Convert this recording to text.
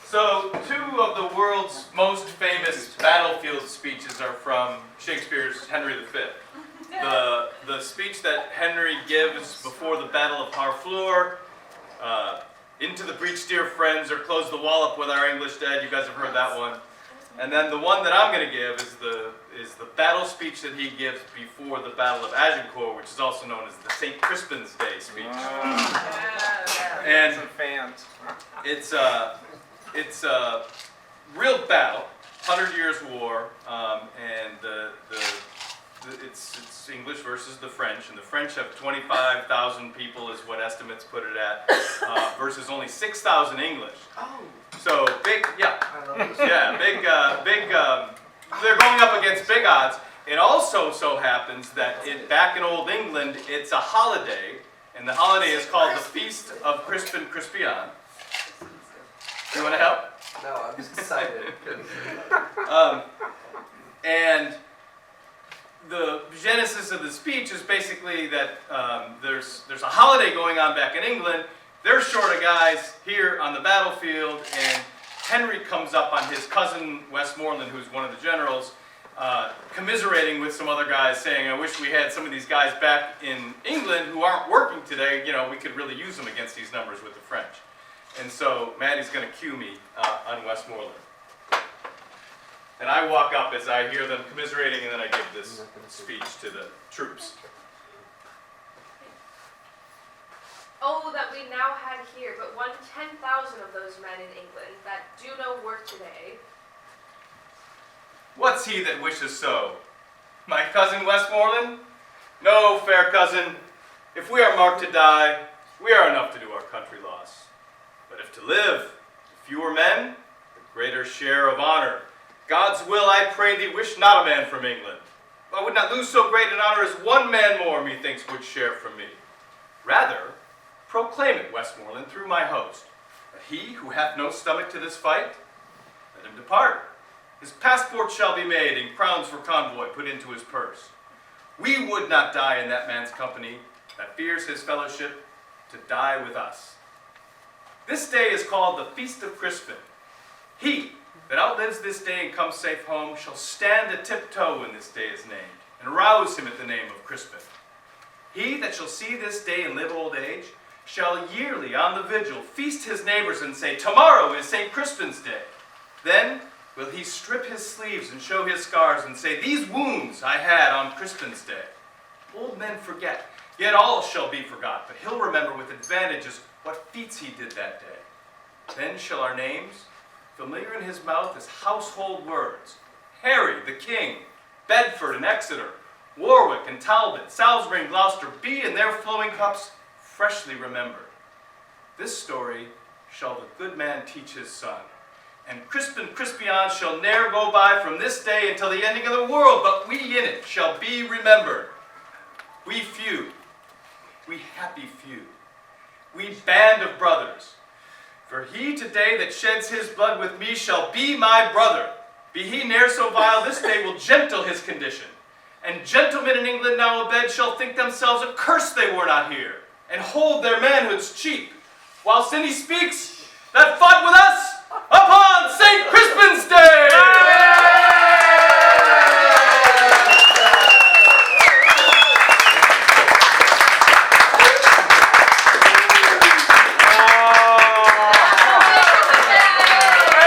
So, two of the world's most famous battlefield speeches are from Shakespeare's Henry V. The speech that Henry gives before the Battle of Harfleur, into the breach, dear friends, or close the wall up with our English dead. You guys have heard that one. And then the one that I'm going to give is the battle speech that he gives before the Battle of Agincourt, which is also known as the St. Crispin's Day speech. And it's a real battle, 100 Years' War, and it's English versus the French, and the French have 25,000 people is what estimates put it at, versus only 6,000 English. Oh. So big, yeah, I love this. yeah, big. They're going up against big odds. It also so happens that back in Old England, it's a holiday, and the holiday is called the Feast of Crispin Crispian. You want to help? No, I'm just excited. And the genesis of the speech is basically that there's a holiday going on back in England. They're short of guys here on the battlefield, and Henry comes up on his cousin Westmoreland, who's one of the generals, commiserating with some other guys, saying, I wish we had some of these guys back in England who aren't working today. You know, we could really use them against these numbers with the French. And so Maddie's going to cue me on Westmoreland. And I walk up as I hear them commiserating, and then I give this speech to the troops. Oh, that we now had here but 10,000 of those men in England that do no work today. What's he that wishes so? My cousin Westmoreland? No, fair cousin. If we are marked to die, we are enough to do our country loss. But if to live, the fewer men, the greater share of honor. God's will, I pray thee, wish not a man from England. I would not lose so great an honor as one man more, methinks, would share from me. Rather, proclaim it, Westmoreland, through my host, that he who hath no stomach to this fight, let him depart. His passport shall be made, and crowns for convoy put into his purse. We would not die in that man's company that fears his fellowship to die with us. This day is called the Feast of Crispin. He that outlives this day and comes safe home shall stand a tiptoe when this day is named, and rouse him at the name of Crispin. He that shall see this day and live old age shall yearly on the vigil feast his neighbors and say, tomorrow is St. Crispin's Day. Then will he strip his sleeves and show his scars and say, these wounds I had on Crispin's Day. Old men forget, yet all shall be forgot, but he'll remember with advantages what feats he did that day. Then shall our names, familiar in his mouth as household words, Harry the King, Bedford and Exeter, Warwick and Talbot, Salisbury and Gloucester, be in their flowing cups freshly remembered. This story shall the good man teach his son, and Crispin Crispian shall ne'er go by from this day until the ending of the world, but we in it shall be remembered. We few, we happy few, we band of brothers. For he today that sheds his blood with me shall be my brother. Be he ne'er so vile, this day will gentle his condition. And gentlemen in England now abed shall think themselves accursed they were not here, and hold their manhoods cheap, whilst any speaks that fought with us upon St. Crispin's Day!